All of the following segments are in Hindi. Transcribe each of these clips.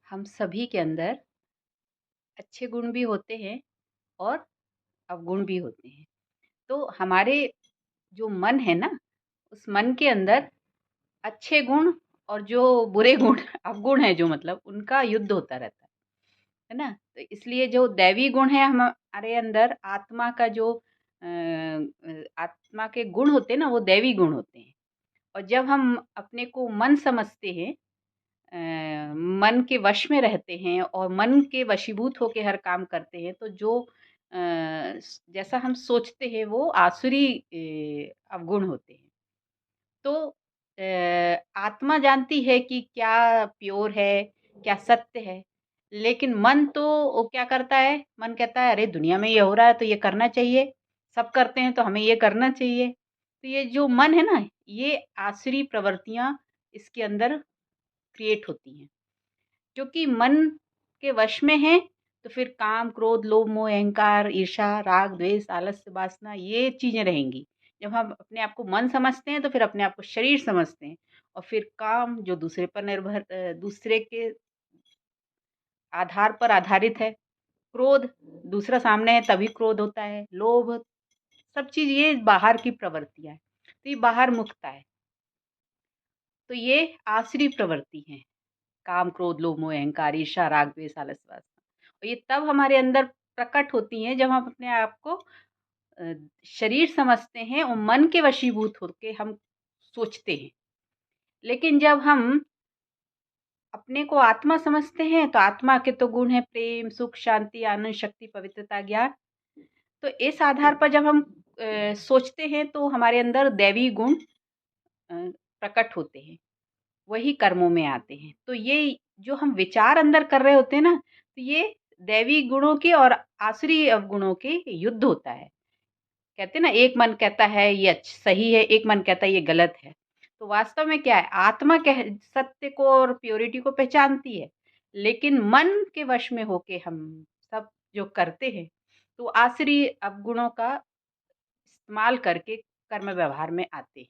हम सभी के अंदर अच्छे गुण भी होते हैं और अवगुण भी होते हैं। तो हमारे जो मन है ना, उस मन के अंदर अच्छे गुण और जो बुरे गुण अवगुण है जो मतलब उनका युद्ध होता रहता है ना? तो इसलिए जो दैवी गुण है हमारे अंदर आत्मा का जो आत्मा के गुण होते हैं ना, वो दैवी गुण होते हैं। और जब हम अपने को मन समझते हैं, मन के वश में रहते हैं और मन के वशीभूत होके हर काम करते हैं, तो जो जैसा हम सोचते हैं वो आसुरी अवगुण होते हैं। तो आत्मा जानती है कि क्या प्योर है, क्या सत्य है, लेकिन मन तो वो क्या करता है, मन कहता है अरे दुनिया में ये हो रहा है तो ये करना चाहिए, सब करते हैं तो हमें ये करना चाहिए। तो ये जो मन है ना, ये आसुरी प्रवृत्तियाँ इसके अंदर क्रिएट होती हैं। क्योंकि मन के वश में है, तो फिर काम, क्रोध, लोभ, मोह, अहंकार, ईर्ष्या, राग, द्वेष, आलस्य, वासना ये चीज़ें रहेंगी। जब हम अपने आप को मन समझते हैं, तो फिर अपने आप को शरीर समझते हैं और फिर काम जो दूसरे पर दूसरे के आधार पर आधारित है। क्रोध, दूसरा सामने है तभी क्रोध होता है। लोभ, सब चीज़ ये बाहर की प्रवृत्तियाँ हैं। तो ये बाहर मुखता है। तो ये आसुरी प्रवृत्ति हैं। काम, क्रोध, लोभ, मोह, अहंकार, ईर्ष्या, राग, द्वेष, आलस, वासना। और ये तब हमारे अंदर प्रकट होती हैं जब हम अपने आप को अ, शरीर समझते हैं और मन के वशीभूत होके हम सोचते हैं। लेकिन जब हम अपने को आत्मा समझते हैं, तो आत्मा के तो गुण हैं प्रेम, सुख, शांति, आनंद, शक्ति, पवित्रता, ज्ञान। तो इस आधार पर जब हम सोचते हैं तो हमारे अंदर दैवी गुण प्रकट होते हैं। वही कर्मों में आते हैं। तो ये जो हम विचार अंदर कर रहे होते हैं ना, तो ये दैवी गुणों के और आसुरी अवगुणों के युद्ध होता है। कहते हैं ना, एक मन कहता है ये सही है, एक मन कहता है ये गलत है। तो वास्तव में क्या है, आत्मा कह सत्य को और प्योरिटी को पहचानती है, लेकिन मन के वश में होके हम सब जो करते हैं, तो आसुरी अवगुणों का इस्तेमाल करके कर्म व्यवहार में आते हैं।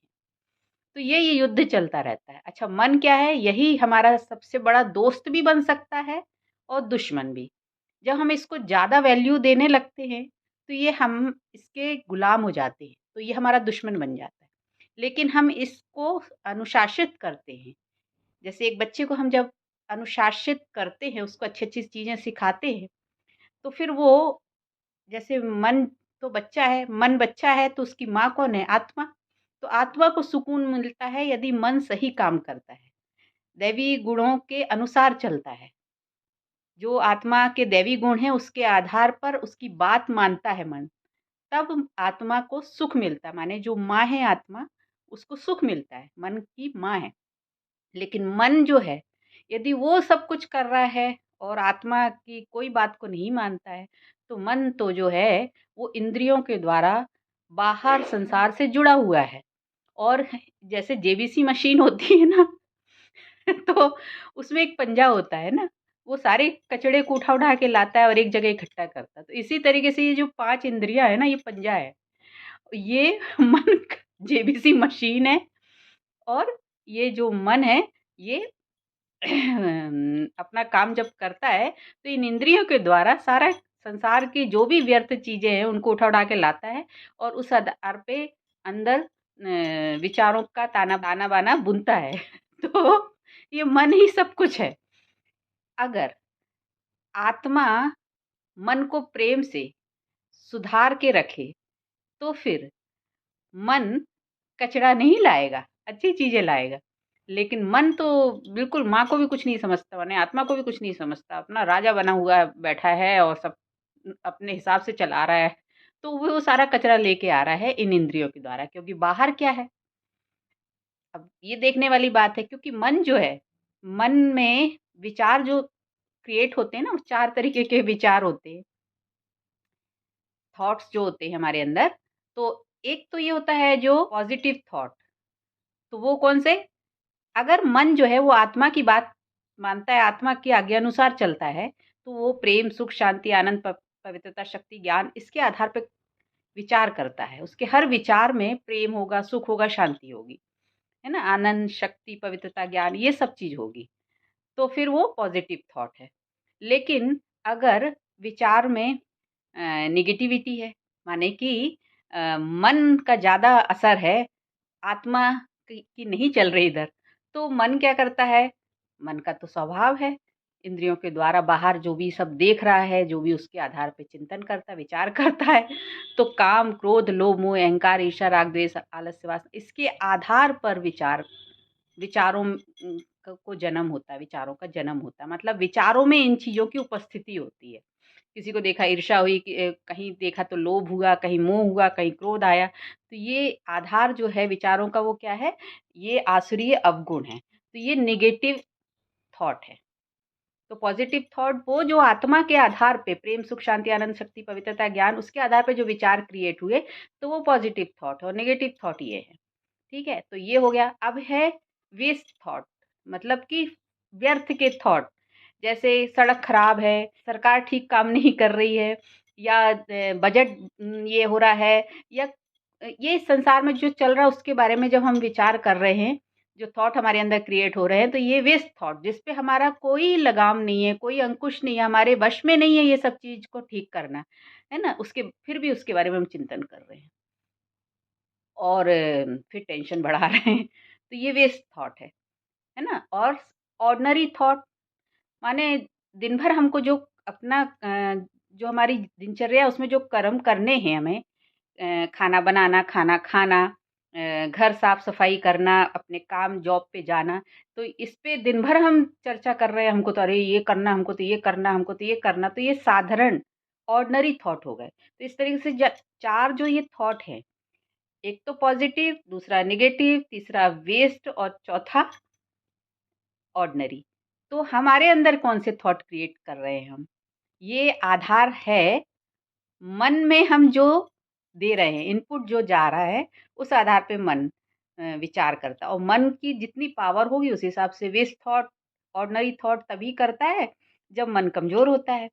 तो ये युद्ध चलता रहता है। अच्छा, मन क्या है? यही हमारा सबसे बड़ा दोस्त भी बन सकता है और दुश्मन भी। जब हम इसको ज़्यादा वैल्यू देने लगते हैं, तो ये हम इसके गुलाम हो जाते हैं, तो ये हमारा दुश्मन बन जाता है। लेकिन हम इसको अनुशासित करते हैं। जैसे एक बच्चे को हम जब अनुशासित करते हैं, उसको अच्छी-अच्छी चीज़ें सिखाते हैं, तो फिर वो जैसे मन तो बच्चा है, मन बच्चा है तो उसकी माँ कौन है? आत्मा। तो आत्मा को सुकून मिलता है यदि मन सही काम करता है, दैवी गुणों के अनुसार चलता है। जो आत्मा के दैवी गुण हैं उसके आधार पर उसकी बात मानता है मन, तब आत्मा को सुख मिलता है। माने जो माँ है आत्मा, उसको सुख मिलता है, मन की माँ है। लेकिन मन जो है, यदि वो सब कुछ कर रहा है और आत्मा की कोई बात को नहीं मानता है, तो मन तो जो है, वो इंद्रियों के द्वारा बाहर संसार से जुड़ा हुआ है। और जैसे जेबीसी मशीन होती है ना, तो उसमें एक पंजा होता है ना, वो सारे कचड़े को उठा-उठा के लाता है और एक जगह इकट्ठा करता है। तो इसी तरीके से ये जो 5 इंद्रियाँ है ना, ये पंजा है। ये मन जेबीसी मशीन है और ये जो मन है, ये अपना काम जब करता है, तो इन इंद्रियों के द्वारा सारा संसार की जो भी व्यर्थ चीज़ें हैं, उनको उठा-उठा के लाता है और उस आधार पे अंदर विचारों का ताना-बाना बुनता है। तो ये मन ही सब कुछ है। अगर आत्मा मन को प्रेम से सुधार के रखे, तो फिर मन कचरा नहीं लाएगा, अच्छी चीज़ें लाएगा। लेकिन मन तो बिल्कुल माँ को भी कुछ नहीं समझता, माने आत्मा को भी कुछ नहीं समझता, अपना राजा बना हुआ बैठा है और सब अपने हिसाब से चला रहा है। तो वो सारा कचरा लेके आ रहा है इन इंद्रियों के द्वारा, क्योंकि बाहर क्या है? अब ये देखने वाली बात है, क्योंकि मन जो है, मन में विचार जो क्रिएट होते हैं ना, 4 तरीके के विचार होते हैं, थॉट्स जो होते हैं हमारे अंदर। तो एक तो ये होता है जो पॉज़िटिव थॉट, तो वो कौन से? अगर मन जो है वो आत्मा की बात मानता है, आत्मा की आज्ञानुसार चलता है, तो वो प्रेम, सुख, शांति, आनंद, पवित्रता, शक्ति, ज्ञान इसके आधार पे विचार करता है। उसके हर विचार में प्रेम होगा, सुख होगा, शांति होगी, है ना? आनंद, शक्ति, पवित्रता, ज्ञान ये सब चीज़ होगी। तो फिर वो पॉजिटिव थॉट है। लेकिन अगर विचार में नेगेटिविटी है, माने कि मन का ज़्यादा असर है, आत्मा की नहीं चल रही इधर, तो मन क्या करता है? मन का तो स्वभाव है, इंद्रियों के द्वारा बाहर जो भी सब देख रहा है, जो भी उसके आधार पे चिंतन करता है, विचार करता है। तो काम, क्रोध, लोभ, मोह, अहंकार, ईर्ष्या, राग, द्वेष, आलस्य, वासना, इसके आधार पर विचारों को जन्म होता है, विचारों का जन्म होता है। मतलब विचारों में इन चीज़ों की उपस्थिति होती है। किसी को देखा ईर्ष्या हुई, कहीं देखा तो लोभ हुआ, कहीं मोह हुआ, कहीं क्रोध आया। तो ये आधार जो है विचारों का, वो क्या है? ये आसुरीय अवगुण है। तो ये नेगेटिव थॉट है। तो पॉजिटिव थॉट वो जो आत्मा के आधार पे प्रेम, सुख, शांति, आनंद, शक्ति, पवित्रता, ज्ञान, उसके आधार पे जो विचार क्रिएट हुए, तो वो पॉजिटिव थॉट है। और नेगेटिव थॉट ये है। ठीक है? तो ये हो गया। अब है वेस्ट थॉट, मतलब कि व्यर्थ के थॉट। जैसे सड़क खराब है, सरकार ठीक काम नहीं कर रही है, या बजट ये हो रहा है, या ये संसार में जो चल रहा है उसके बारे में जब हम विचार कर रहे हैं, जो थॉट हमारे अंदर क्रिएट हो रहे हैं, तो ये वेस्ट थॉट, जिस पे हमारा कोई लगाम नहीं है, कोई अंकुश नहीं है, हमारे वश में नहीं है ये सब चीज़ को ठीक करना, है ना? उसके फिर भी उसके बारे में हम चिंतन कर रहे हैं और फिर टेंशन बढ़ा रहे हैं। तो ये वेस्ट थॉट है ना? और ऑर्डिनरी थॉट माने दिन भर हमको जो अपना जो हमारी दिनचर्या है उसमें जो कर्म करने हैं हमें, खाना बनाना, खाना खाना, घर साफ-सफाई करना, अपने काम जॉब पे जाना, तो इस पे दिन भर हम चर्चा कर रहे हैं, हमको तो अरे ये करना, हमको तो ये करना, हमको तो ये करना, तो ये साधारण ऑर्डिनरी थॉट हो गए। तो इस तरीके से 4 जो ये थॉट हैं, एक तो पॉजिटिव, दूसरा नेगेटिव, तीसरा वेस्ट और चौथा ऑर्डिनरी। तो हमारे अंदर कौन से थॉट क्रिएट कर रहे हैं हम? ये आधार है मन में हम जो दे रहे हैं, इनपुट जो जा रहा है, उस आधार पे मन विचार करता है और मन की जितनी पावर होगी उस हिसाब से वेस्ट थॉट, ऑर्डिनरी थॉट तभी करता है जब मन कमज़ोर होता है।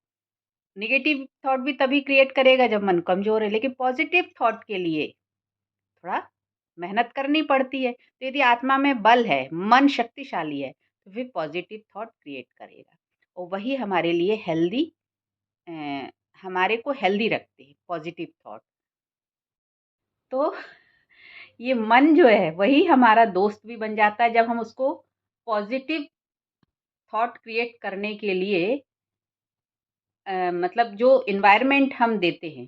नेगेटिव थॉट भी तभी क्रिएट करेगा जब मन कमज़ोर है, लेकिन पॉजिटिव थॉट के लिए थोड़ा मेहनत करनी पड़ती है। तो यदि आत्मा में बल है, मन शक्तिशाली है, तो फिर पॉजिटिव थॉट क्रिएट करेगा और वही हमारे लिए हेल्दी, अ, हमारे को हेल्दी रखते हैं पॉजिटिव थॉट। तो ये मन जो है वही हमारा दोस्त भी बन जाता है जब हम उसको पॉजिटिव थॉट क्रिएट करने के लिए मतलब जो एनवायरनमेंट हम देते हैं।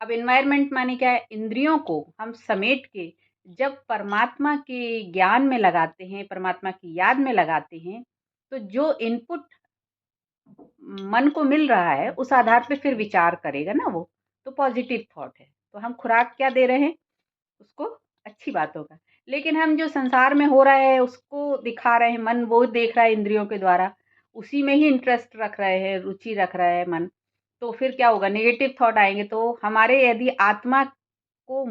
अब एनवायरनमेंट माने क्या है? इंद्रियों को हम समेट के जब परमात्मा के ज्ञान में लगाते हैं, परमात्मा की याद में लगाते हैं, तो जो इनपुट मन को मिल रहा है उस आधार पे फिर विचार करेगा ना वो, तो पॉजिटिव थॉट है। तो हम खुराक क्या दे रहे हैं उसको? अच्छी बातों का। लेकिन हम जो संसार में हो रहा है उसको दिखा रहे हैं, मन वो देख रहा है इंद्रियों के द्वारा, उसी में ही इंटरेस्ट रख रहे हैं, रुचि रख रहा है मन। तो फिर क्या होगा? नेगेटिव थॉट आएंगे। तो हमारे यदि आत्मा को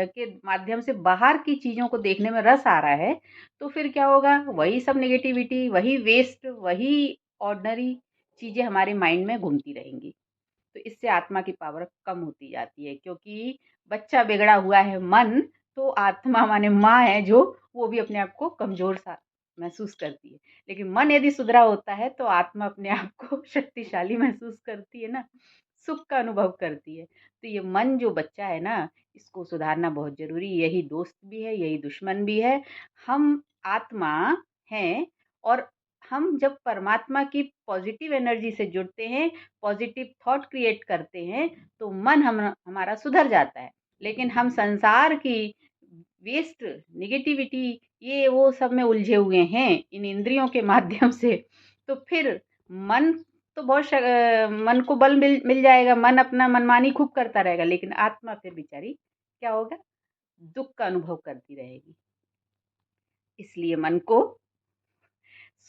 के माध्यम से बाहर की चीज़ों को देखने में रस आ रहा है, तो फिर क्या होगा? वही सब नेगेटिविटी, वही वेस्ट, वही ऑर्डिनरी चीज़ें हमारे माइंड में घूमती रहेंगी। तो इससे आत्मा की पावर कम होती जाती है, क्योंकि बच्चा बिगड़ा हुआ है मन, तो आत्मा माने माँ है जो, वो भी अपने आप को कमज़ोर सा महसूस करती है। लेकिन मन यदि सुधरा होता है तो आत्मा अपने आप को शक्तिशाली महसूस करती है ना, सुख का अनुभव करती है। तो ये मन जो बच्चा है ना, इसको सुधारना बहुत ज़रूरी है। यही दोस्त भी है, यही दुश्मन भी है। हम आत्मा हैं और हम जब परमात्मा की पॉज़िटिव एनर्जी से जुड़ते हैं, पॉज़िटिव थॉट क्रिएट करते हैं, तो मन हमारा सुधर जाता है। लेकिन हम संसार की वेस्ट, नेगेटिविटी, ये वो सब में उलझे हुए हैं इन इंद्रियों के माध्यम से। तो फिर मन तो मन को बल मिल जाएगा, मन अपना मनमानी खूब करता रहेगा, लेकिन आत्मा फिर बेचारी क्या होगा? दुःख का अनुभव करती रहेगी। इसलिए मन को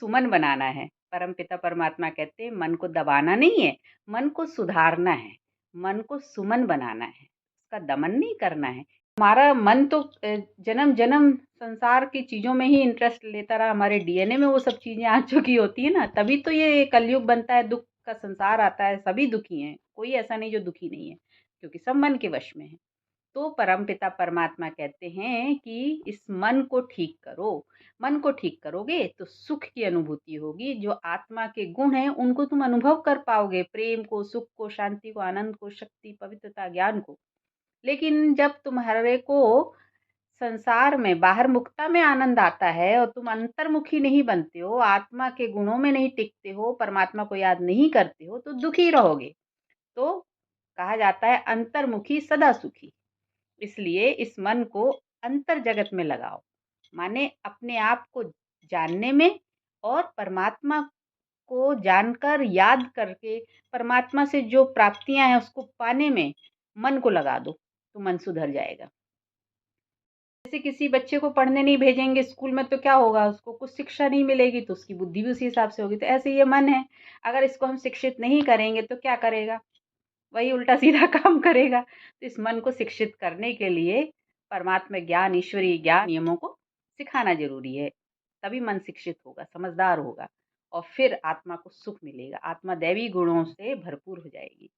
सुमन बनाना है। परमपिता परमात्मा कहते हैं मन को दबाना नहीं है, मन को सुधारना है, मन को सुमन बनाना है, उसका दमन नहीं करना है। हमारा मन तो जन्म-जन्म संसार की चीज़ों में ही इंटरेस्ट लेता रहा, हमारे डीएनए में वो सब चीज़ें आ चुकी होती है ना, तभी तो ये कलयुग बनता है, दुःख का संसार आता है, सभी दुखी हैं, कोई ऐसा नहीं जो दुखी नहीं है, क्योंकि सब मन के वश में है। तो परमपिता परमात्मा कहते हैं कि इस मन को ठीक करो। मन को ठीक करोगे तो सुख की अनुभूति होगी। जो आत्मा के गुण हैं उनको तुम अनुभव कर पाओगे, प्रेम को, सुख को, शांति को, आनंद को, शक्ति, पवित्रता, ज्ञान को। लेकिन जब तुम्हारे को संसार में, बाहर मुक्ता में आनंद आता है और तुम अंतर्मुखी नहीं बनते हो, आत्मा के गुणों में नहीं टिकते हो, परमात्मा को याद नहीं करते हो, तो दुखी रहोगे। तो कहा जाता है अंतर्मुखी सदा सुखी। इसलिए इस मन को अंतर जगत में लगाओ, माने अपने आप को जानने में और परमात्मा को जानकर, याद करके, परमात्मा से जो प्राप्तियां हैं उसको पाने में मन को लगा दो, तो मन सुधर जाएगा। जैसे किसी बच्चे को पढ़ने नहीं भेजेंगे स्कूल में तो क्या होगा, उसको कुछ शिक्षा नहीं मिलेगी तो उसकी बुद्धि भी उसी हिसाब से होगी। तो ऐसे ये मन है, अगर इसको हम शिक्षित नहीं करेंगे तो क्या करेगा, वही उल्टा सीधा काम करेगा। तो इस मन को शिक्षित करने के लिए परमात्मा ज्ञान, ईश्वरीय ज्ञान, नियमों को सिखाना जरूरी है। तभी मन शिक्षित होगा, समझदार होगा, और फिर आत्मा को सुख मिलेगा, आत्मा दैवी गुणों से भरपूर हो जाएगी।